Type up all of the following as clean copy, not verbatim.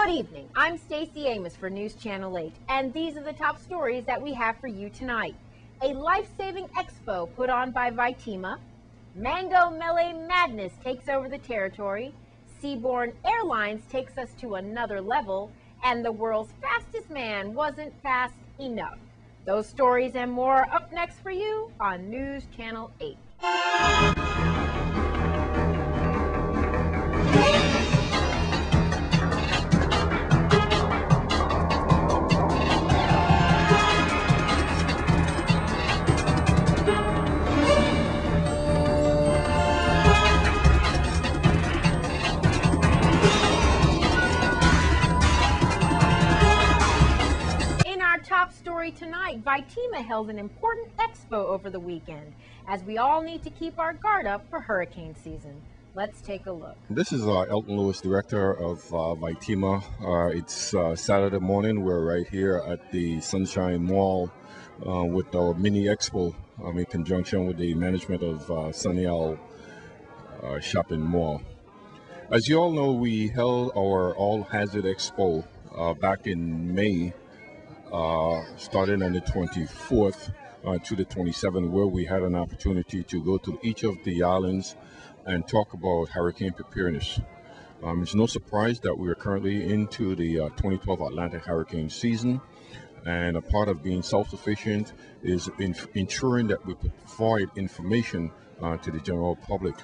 Good evening. I'm Stacey Amos for News Channel 8, and these are the top stories that we have for you tonight. A life-saving expo put on by VITEMA. Mango Melee Madness takes over the territory. Seaborne Airlines takes us to another level. And the world's fastest man wasn't fast enough. Those stories and more are up next for you on News Channel 8. Top story tonight, VITEMA held an important expo over the weekend, as we all need to keep our guard up for hurricane season. Let's take a look. This is Elton Lewis, director of VITEMA. It's Saturday morning. We're right here at the Sunshine Mall with our mini expo in conjunction with the management of Sunny Owl Shopping Mall. As you all know, we held our All Hazard Expo back in May, starting on the 24th to the 27th, where we had an opportunity to go to each of the islands and talk about hurricane preparedness. It's no surprise that we are currently into the 2012 Atlantic hurricane season, and a part of being self-sufficient is ensuring that we provide information to the general public.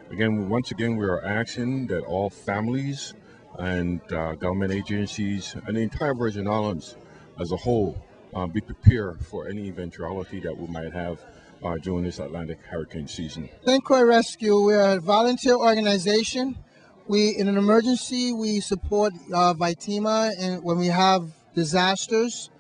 Once again, we are asking that all families and government agencies and the entire Virgin Islands as a whole be prepared for any eventuality that we might have during this Atlantic hurricane season. St. Croix Rescue, we are a volunteer organization. In an emergency, we support VITEMA, and when we have disasters,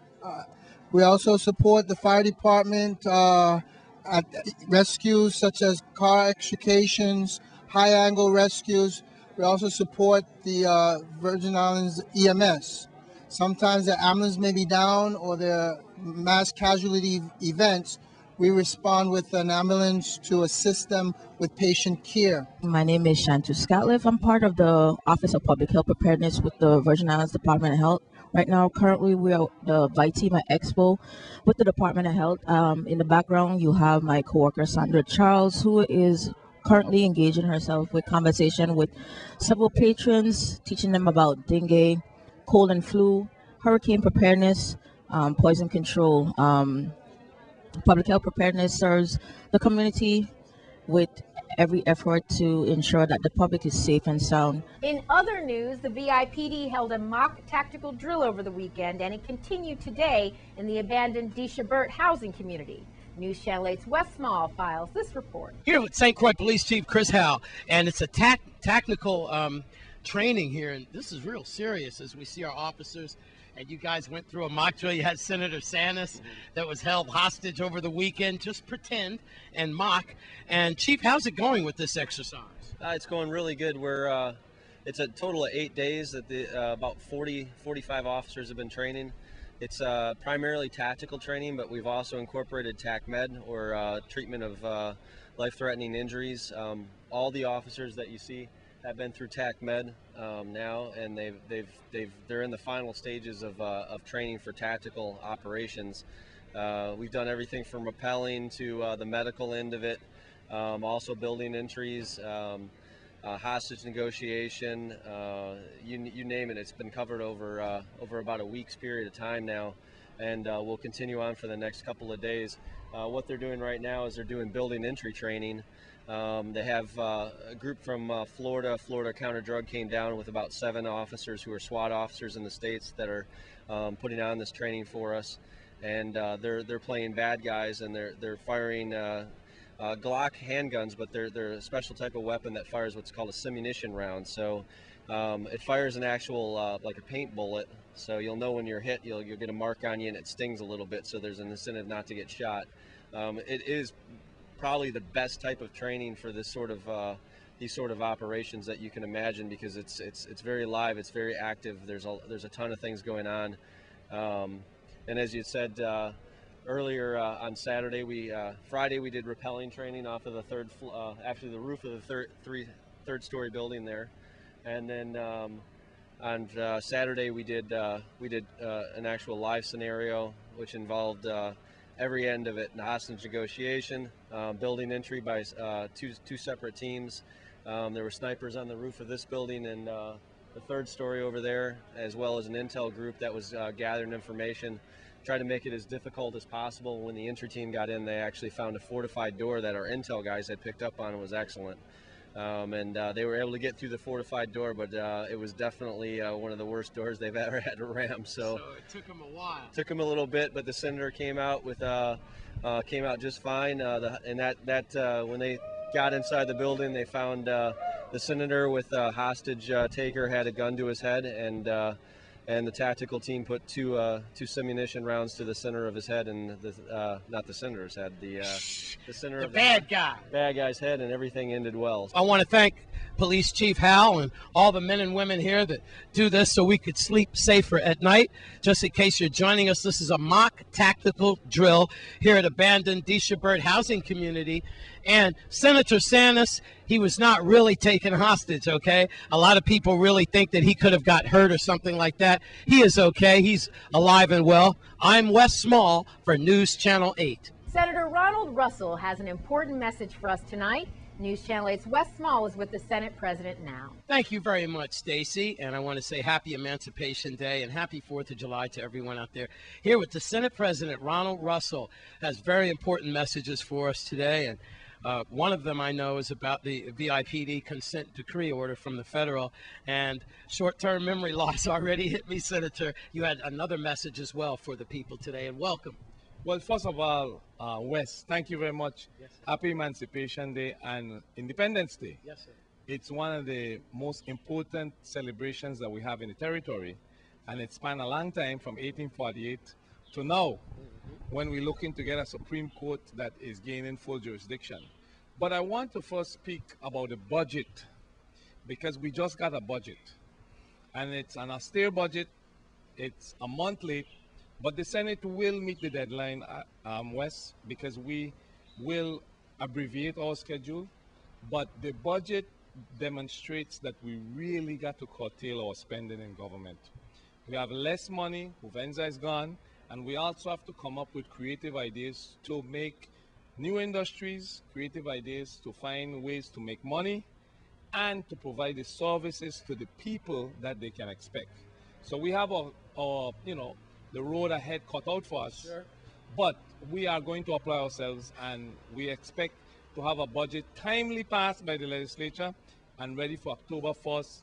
we also support the fire department at rescues such as car extrications, high-angle rescues. We also support the Virgin Islands EMS. Sometimes the ambulance may be down or the mass casualty events. We respond with an ambulance to assist them with patient care. My name is Shantu Scotliff. I'm part of the Office of Public Health Preparedness with the Virgin Islands Department of Health. Right now, currently, we are at the VITEMA Expo with the Department of Health. In the background, you have my coworker, Sandra Charles, who is currently engaging herself with conversation with several patrons, teaching them about dengue, cold and flu, hurricane preparedness, poison control. Public health preparedness serves the community with every effort to ensure that the public is safe and sound. In other news, the VIPD held a mock tactical drill over the weekend, and it continued today in the abandoned Deshabert housing community. News Channel 8's Wes Small files this report. Here with St. Croix Police Chief Chris Howe, and it's a tactical training here, and this is real serious as we see our officers. And you guys went through a mock drill. You had Senator Sanders that was held hostage over the weekend. Just pretend and mock. And Chief, how's it going with this exercise? It's going really good. It's a total of 8 days that about 45 officers have been training. It's primarily tactical training, but we've also incorporated TAC-MED, or treatment of life-threatening injuries. All the officers that you see have been through TAC-MED now, and they're in the final stages of training for tactical operations. We've done everything from rappelling to the medical end of it, also building entries, hostage negotiation, you name it. It's been covered over about a week's period of time now, and we'll continue on for the next couple of days. What they're doing right now is they're doing building entry training. They have a group from Florida. Florida Counter-Drug came down with about 7 officers who are SWAT officers in the states that are putting on this training for us, and they're playing bad guys, and they're firing Glock handguns, but they're a special type of weapon that fires what's called a simunition round. So it fires an actual like a paint bullet, so you'll know when you're hit. You'll get a mark on you, and it stings a little bit, so there's an incentive not to get shot. It is probably the best type of training for this sort of these sort of operations that you can imagine, because it's very live, it's very active. There's a ton of things going on, and as you said earlier, on Saturday, Friday we did rappelling training off of the after the roof of the third story building there, and then On Saturday, we did an actual live scenario, which involved every end of it: the hostage negotiation, building entry by two separate teams. There were snipers on the roof of this building and the third story over there, as well as an intel group that was gathering information. Tried to make it as difficult as possible. When the entry team got in, they actually found a fortified door that our intel guys had picked up on and was excellent. And they were able to get through the fortified door, but it was definitely one of the worst doors they've ever had to ram. So it took them a while. Took them a little bit, but the senator came out just fine. When they got inside the building, they found the senator with a hostage taker had a gun to his head, and the tactical team put two simunition rounds to the center of his head, and not the senator's head, the center of the bad guy's head, and everything ended well. I want to thank Police Chief Hal and all the men and women here that do this so we could sleep safer at night. Just in case you're joining us, this is a mock tactical drill here at abandoned Disha Bird housing community. And Senator Sanders, he was not really taken hostage, okay? A lot of people really think that he could have got hurt or something like that. He is okay. He's alive and well. I'm Wes Small for News Channel 8. Senator Ronald Russell has an important message for us tonight. News Channel 8's Wes Small is with the Senate President now. Thank you very much, Stacy. And I want to say happy Emancipation Day and happy 4th of July to everyone out there. Here with the Senate President, Ronald Russell, has very important messages for us today. And one of them I know is about the VIPD consent decree order from the federal, and short-term memory loss already hit me, Senator. You had another message as well for the people today, and welcome. Well, first of all, Wes, thank you very much. Yes, sir. Happy Emancipation Day and Independence Day. Yes, sir. It's one of the most important celebrations that we have in the territory, and it spanned a long time from 1848 to now, when we're looking to get a Supreme Court that is gaining full jurisdiction. But I want to first speak about the budget, because we just got a budget. And it's an austere budget. It's a month late, but the Senate will meet the deadline, Wes, because we will abbreviate our schedule. But the budget demonstrates that we really got to curtail our spending in government. We have less money, Uvenza is gone, and we also have to come up with creative ideas to make new industries, creative ideas to find ways to make money and to provide the services to the people that they can expect. So we have the road ahead cut out for us, Sure. But we are going to apply ourselves, and we expect to have a budget timely passed by the legislature and ready for October 1st.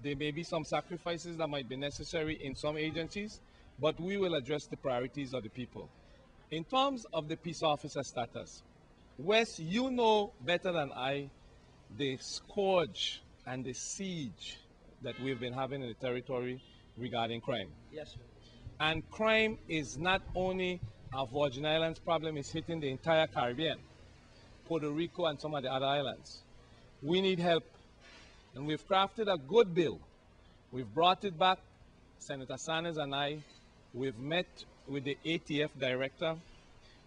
There may be some sacrifices that might be necessary in some agencies, but we will address the priorities of the people. In terms of the peace officer status, Wes, you know better than I the scourge and the siege that we've been having in the territory regarding crime. Yes, sir. And crime is not only a Virgin Islands problem, it's hitting the entire Caribbean, Puerto Rico and some of the other islands. We need help. And we've crafted a good bill. We've brought it back, Senator Sanders and I. We've met with the ATF director.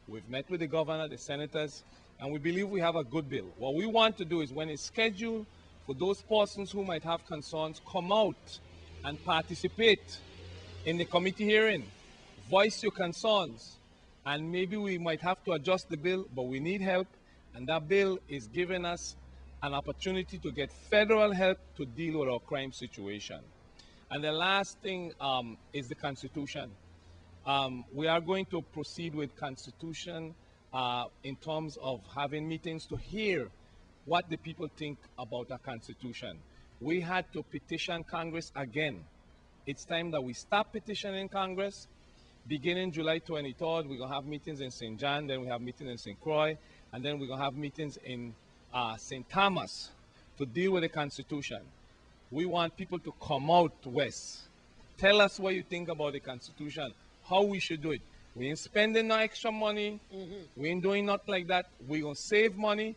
We've met with the governor, the senators, and we believe we have a good bill. What we want to do is, when it's scheduled for those persons who might have concerns, come out and participate in the committee hearing, voice your concerns, and maybe we might have to adjust the bill, but we need help, and that bill is giving us an opportunity to get federal help to deal with our crime situation. And the last thing is the Constitution. We are going to proceed with Constitution in terms of having meetings to hear what the people think about our Constitution. We had to petition Congress again. It's time that we stop petitioning Congress. Beginning July 23rd, we're going to have meetings in St. John, then we have meetings in St. Croix, and then we're going to have meetings in St. Thomas to deal with the Constitution. We want people to come out west. Tell us what you think about the Constitution, how we should do it. We ain't spending no extra money. We ain't doing nothing like that. We're going to save money.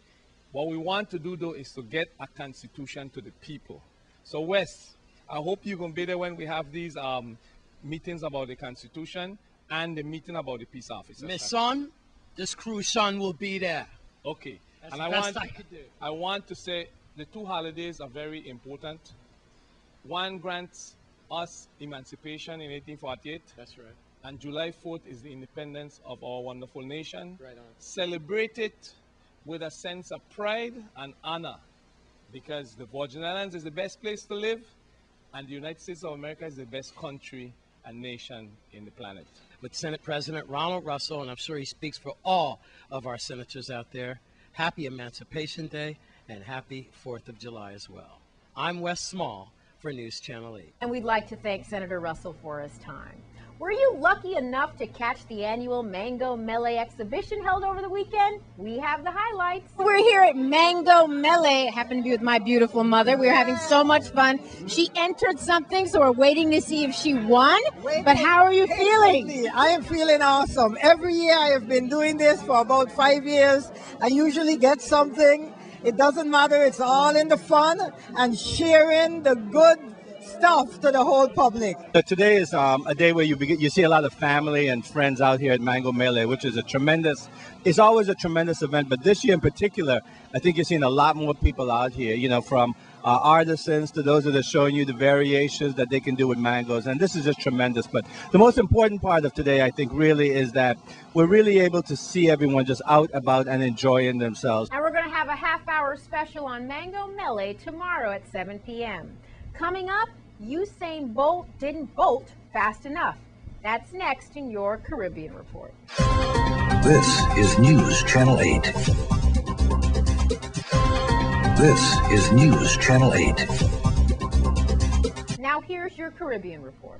What we want to do, though, is to get a Constitution to the people. So, Wes, I hope you're going to be there when we have these meetings about the Constitution and the meeting about the peace officers. Miss Son, this cruise son will be there. Okay. That's And the best I could do. I want to say the two holidays are very important. One grants us emancipation in 1848. That's right. And July 4th is the independence of our wonderful nation. Right on. Celebrate it with a sense of pride and honor, because the Virgin Islands is the best place to live, and the United States of America is the best country and nation in the planet. With Senate President Ronald Russell, and I'm sure he speaks for all of our senators out there, happy Emancipation Day and happy 4th of July as well. I'm Wes Small for News Channel 8. And we'd like to thank Senator Russell for his time. Were you lucky enough to catch the annual Mango Melee exhibition held over the weekend? We have the highlights. We're here at Mango Melee. It happened to be with my beautiful mother. We were having so much fun. She entered something, so we're waiting to see if she won. But how are you feeling? I am feeling awesome. Every year I have been doing this for about 5 years. I usually get something. It doesn't matter. It's all in the fun and sharing the good stuff to the whole public. Today is a day where you see a lot of family and friends out here at Mango Melee, which is it's always a tremendous event, but this year in particular, I think you're seeing a lot more people out here, you know, from artisans to those that are showing you the variations that they can do with mangoes, and this is just tremendous. But the most important part of today, I think, really is that we're really able to see everyone just out about and enjoying themselves. And we're going to have a half-hour special on Mango Melee tomorrow at 7 p.m. Coming up, Usain Bolt didn't bolt fast enough. That's next in your Caribbean Report. This is News Channel 8. This is News Channel 8. Now here's your Caribbean Report.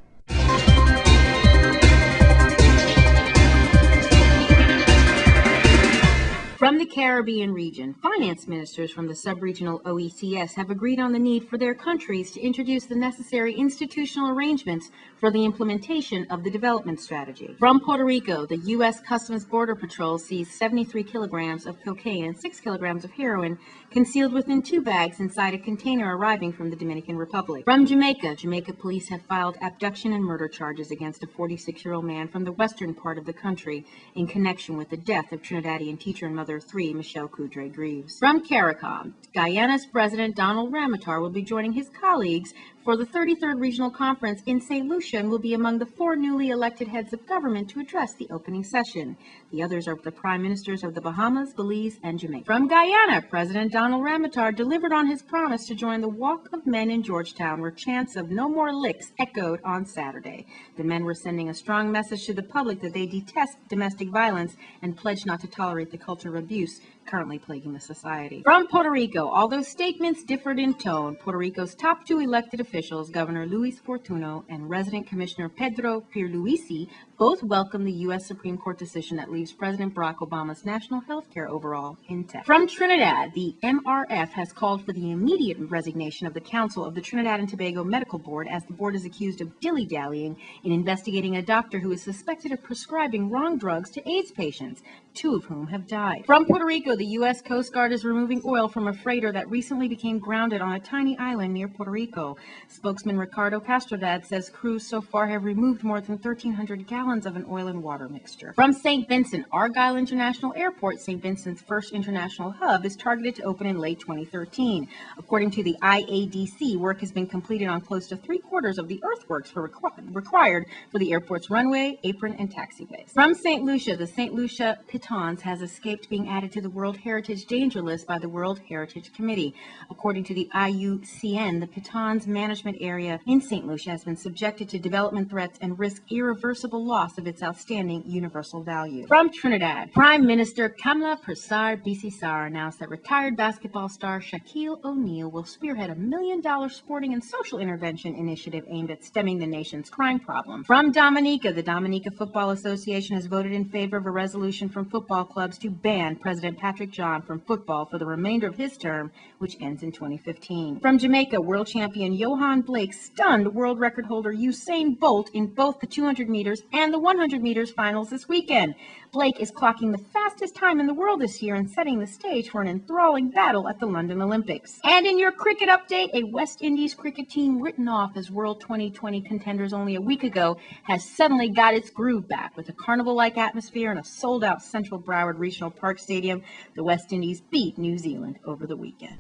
From the Caribbean region, finance ministers from the sub-regional OECS have agreed on the need for their countries to introduce the necessary institutional arrangements for the implementation of the development strategy. From Puerto Rico, the U.S. Customs Border Patrol seized 73 kilograms of cocaine and 6 kilograms of heroin concealed within 2 bags inside a container arriving from the Dominican Republic. From Jamaica, Jamaica police have filed abduction and murder charges against a 46-year-old man from the western part of the country in connection with the death of Trinidadian teacher and mother of 3, Michelle Coudray Greaves. From CARICOM, Guyana's President Donald Ramotar will be joining his colleagues for the 33rd Regional Conference in St. Lucia and will be among the 4 newly elected heads of government to address the opening session. The others are the Prime Ministers of the Bahamas, Belize, and Jamaica. From Guyana, President Donald Ramotar delivered on his promise to join the Walk of Men in Georgetown, where chants of "No More Licks" echoed on Saturday. The men were sending a strong message to the public that they detest domestic violence and pledge not to tolerate the culture of abuse currently plaguing the society. From Puerto Rico, although statements differed in tone, Puerto Rico's top 2 elected officials, Governor Luis Fortuno and Resident Commissioner Pedro Pierluisi, both welcomed the U.S. Supreme Court decision that leaves President Barack Obama's national health care overhaul intact. From Trinidad, the MRF has called for the immediate resignation of the Council of the Trinidad and Tobago Medical Board, as the board is accused of dilly-dallying in investigating a doctor who is suspected of prescribing wrong drugs to AIDS patients, 2 of whom have died. From Puerto Rico, the U.S. Coast Guard is removing oil from a freighter that recently became grounded on a tiny island near Puerto Rico. Spokesman Ricardo Castrodad says crews so far have removed more than 1,300 gallons of an oil and water mixture. From St. Vincent, Argyle International Airport, St. Vincent's first international hub, is targeted to open in late 2013. According to the IADC, work has been completed on close to 3/4 of the earthworks required for the airport's runway, apron, and taxiways. From St. Lucia, the St. Lucia Pitons has escaped being added to the World Heritage Danger List by the World Heritage Committee. According to the IUCN, the Pitons management area in St. Lucia has been subjected to development threats and risks irreversible loss of its outstanding universal value. From Trinidad, Prime Minister Kamla Persad-Bissessar announced that retired basketball star Shaquille O'Neal will spearhead a $1 million sporting and social intervention initiative aimed at stemming the nation's crime problem. From Dominica, the Dominica Football Association has voted in favor of a resolution from football clubs to ban President Patrick John from football for the remainder of his term, which ends in 2015. From Jamaica, world champion Johan Blake stunned world record holder Usain Bolt in both the 200 meters and the 100 meters finals this weekend. Blake is clocking the fastest time in the world this year and setting the stage for an enthralling battle at the London Olympics. And in your cricket update, a West Indies cricket team written off as World 2020 contenders only a week ago has suddenly got its groove back. With a carnival-like atmosphere and a sold-out Central Broward Regional Park Stadium, the West Indies beat New Zealand over the weekend.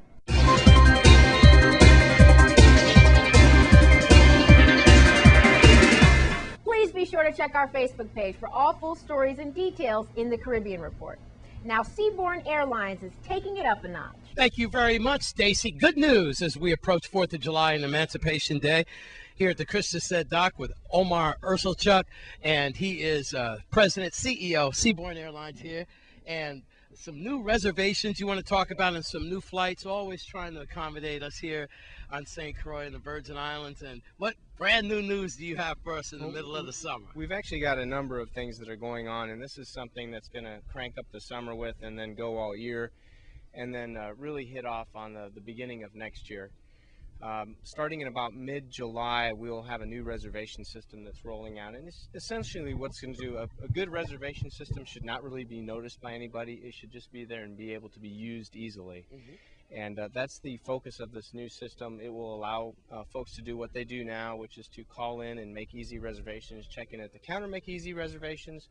to check our Facebook page for all full stories and details in the Caribbean Report. Now, Seaborne Airlines is taking it up a notch. Thank you very much, Stacy. Good news as we approach 4th of July and Emancipation Day here at the Krista Said Dock with Omar Ursulchuk, and he is President, CEO of Seaborne Airlines here. And some new reservations you want to talk about and some new flights, always trying to accommodate us here on St. Croix and the Virgin Islands. And what brand new news do you have for us in the middle of the summer? We've actually got a number of things that are going on, and this is something that's going to crank up the summer with and then go all year, and then really hit off on the beginning of next year. Starting in about mid-July, we'll have a new reservation system that's rolling out, and it's essentially what's going to do. A good reservation system should not really be noticed by anybody. It should just be there and be able to be used easily. And that's the focus of this new system. It will allow folks to do what they do now, which is to call in and make easy reservations, check in at the counter, make easy reservations,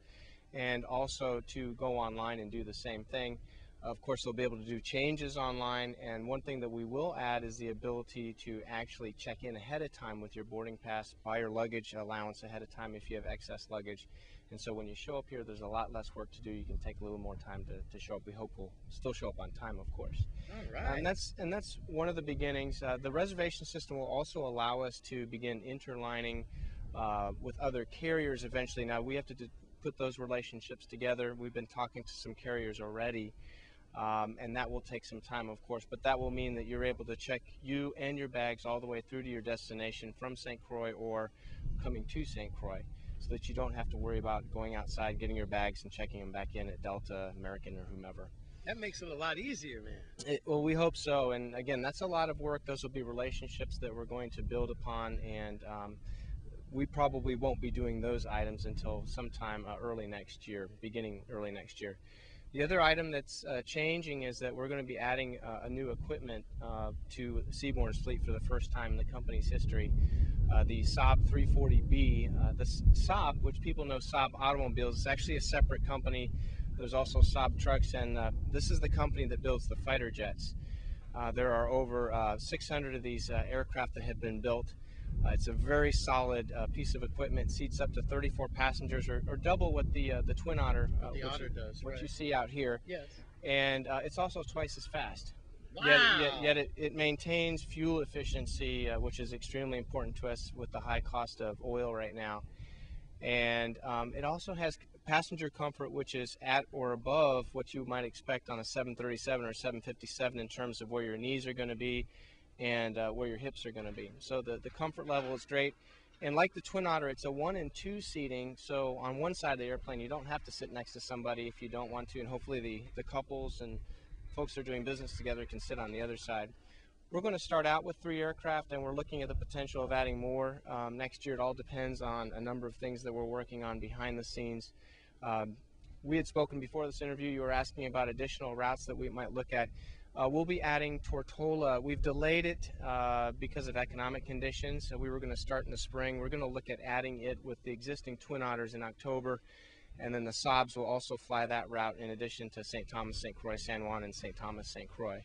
and also to go online and do the same thing. Of course, they'll be able to do changes online, and one thing that we will add is the ability to actually check in ahead of time with your boarding pass, buy your luggage allowance ahead of time if you have excess luggage. And so when you show up here, there's a lot less work to do. You can take a little more time to show up. We hope we'll still show up on time, of course. All right. And that's one of the beginnings. The reservation system will also allow us to begin interlining with other carriers eventually. Now, we have to put those relationships together. We've been talking to some carriers already. And that will take some time, of course, but that will mean that you're able to check you and your bags all the way through to your destination from St. Croix or coming to St. Croix, so that you don't have to worry about going outside, getting your bags and checking them back in at Delta, American, or whomever. That makes it a lot easier, man. Well, we hope so, and again, that's a lot of work. Those will be relationships that we're going to build upon, and we probably won't be doing those items until sometime early next year, beginning early next year. The other item that's changing is that we're going to be adding a new equipment to Seaborne's fleet for the first time in the company's history. The Saab 340B. The Saab, which people know Saab Automobiles, is actually a separate company. There's also Saab Trucks, and this is the company that builds the fighter jets. There are over 600 of these aircraft that have been built. It's a very solid piece of equipment. Seats up to 34 passengers, or double what the Twin Otter, what you see out here. Yes. And it's also twice as fast. Wow. Yet it maintains fuel efficiency, which is extremely important to us with the high cost of oil right now. And it also has passenger comfort, which is at or above what you might expect on a 737 or 757 in terms of where your knees are going to be and where your hips are going to be. So the comfort level is great. And like the Twin Otter, it's a 1 and 2 seating. So on one side of the airplane, you don't have to sit next to somebody if you don't want to. And hopefully the couples and folks that are doing business together can sit on the other side. We're going to start out with 3 aircraft, and we're looking at the potential of adding more next year. It all depends on a number of things that we're working on behind the scenes. We had spoken before this interview. You were asking about additional routes that we might look at. We'll be adding Tortola. We've delayed it because of economic conditions. So we were going to start in the spring. We're going to look at adding it with the existing Twin Otters in October. And then the Saabs will also fly that route in addition to St. Thomas, St. Croix, San Juan, and St. Thomas, St. Croix.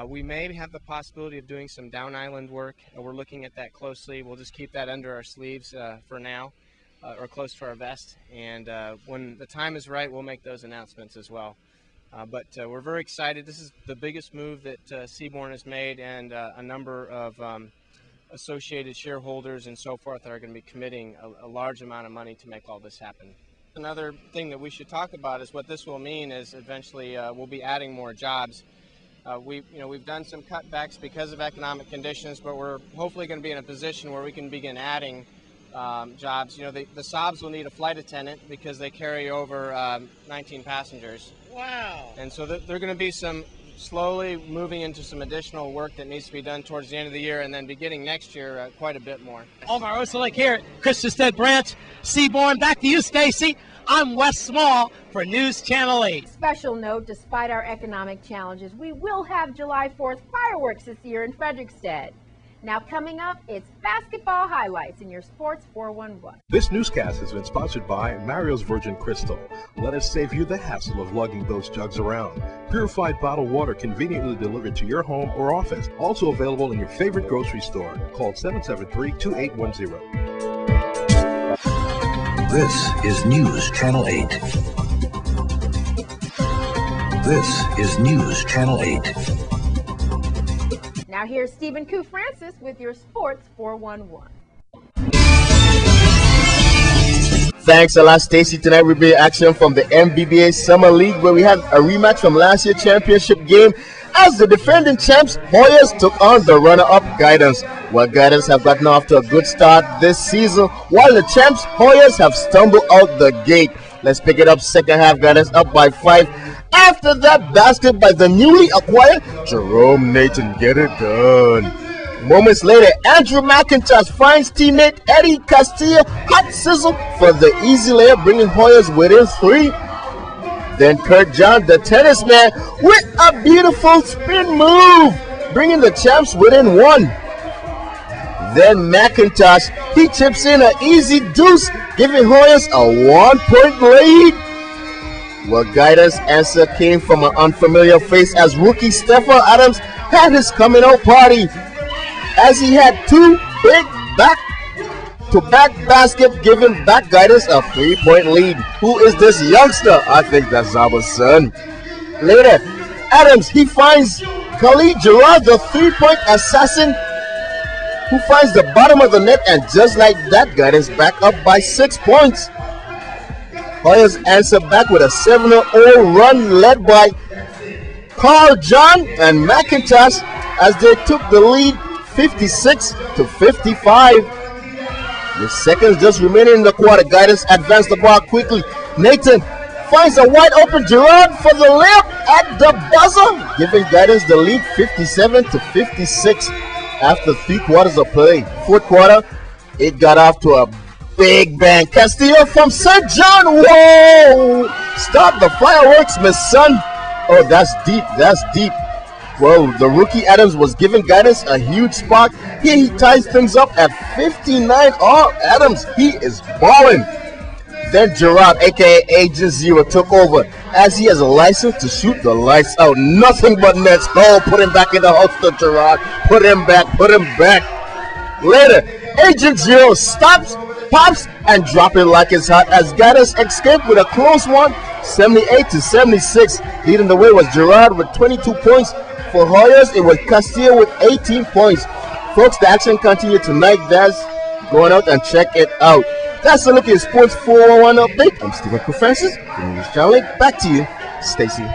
We may have the possibility of doing some down island work. We're looking at that closely. We'll just keep that under our sleeves for now, or close to our vest. And when the time is right, we'll make those announcements as well. But we're very excited. This is the biggest move that Seaborne has made, and a number of associated shareholders and so forth are going to be committing a large amount of money to make all this happen. Another thing that we should talk about is what this will mean is eventually we'll be adding more jobs. We've done some cutbacks because of economic conditions, but we're hopefully going to be in a position where we can begin adding jobs. The Saabs will need a flight attendant because they carry over 19 passengers. Wow. And so they're going to be slowly moving into some additional work that needs to be done towards the end of the year, and then beginning next year, quite a bit more. Omar Ursulchuk here at Krista Stead Branch, Seaborne. Back to you, Stacy. I'm Wes Small for News Channel 8. Special note, despite our economic challenges, we will have July 4th fireworks this year in Frederiksted. Now coming up, it's basketball highlights in your Sports 411. This newscast has been sponsored by Mario's Virgin Crystal. Let us save you the hassle of lugging those jugs around. Purified bottled water conveniently delivered to your home or office. Also available in your favorite grocery store. Call 773-2810. This is News Channel 8. This is News Channel 8. Now here's Stephen Koo Francis with your Sports 411. Thanks a lot, Stacy. Tonight we'll be action from the MBBA Summer League, where we had a rematch from last year's championship game as the defending champs Hoyas took on the runner-up Guidance. Well, Guidance have gotten off to a good start this season, while the champs Hoyas have stumbled out the gate. Let's pick it up second half. Guidance up by 5. After that basket by the newly acquired Jerome Nathan. Get it done. Moments later, Andrew McIntosh finds teammate Eddie Castillo hot sizzle for the easy layup, bringing Hoyas within 3. Then Kurt John, the tennis man, with a beautiful spin move, bringing the champs within 1. Then McIntosh, he chips in an easy deuce, giving Hoyas a 1-point lead. Well, Guidance answer came from an unfamiliar face as rookie Stephon Adams had his coming out party, as he had 2 big back-to-back baskets, giving back Guidance a 3-point lead. Who is this youngster? I think that's Zaba's son. Later, Adams, he finds Khalid Gerard, the 3-point assassin, who finds the bottom of the net, and just like that, Guidance back up by 6 points. Hoyas answer back with a 7-0 run led by Carl John and McIntosh as they took the lead 56-55. With seconds just remaining in the quarter, Guidance advanced the ball quickly. Nathan finds a wide open Gerard for the layup at the buzzer, giving Guidance the lead 57-56 after 3 quarters of play. Fourth quarter, it got off to a big bang. Castillo from St. John. Whoa! Stop the fireworks, my son. Oh, that's deep. That's deep. Well, the rookie Adams was giving Guidance a huge spark. Here he ties things up at 59. Oh, Adams, he is balling. Then Gerard, aka Agent Zero, took over as he has a license to shoot the lights out. Nothing but nets. Oh, put him back in the holster, Gerard. Put him back. Put him back. Later, Agent Zero stops, pops, and drop it like it's hot as Guidance escaped with a close one, 78-76. Leading the way was Gerard with 22 points. For Hoyas, it was Castillo with 18 points. Folks, the action continued tonight. That's going out and check it out. That's a look at Sports 411 update. I'm Stephen Koo Francis. News Channel 8. Back to you, Stacy.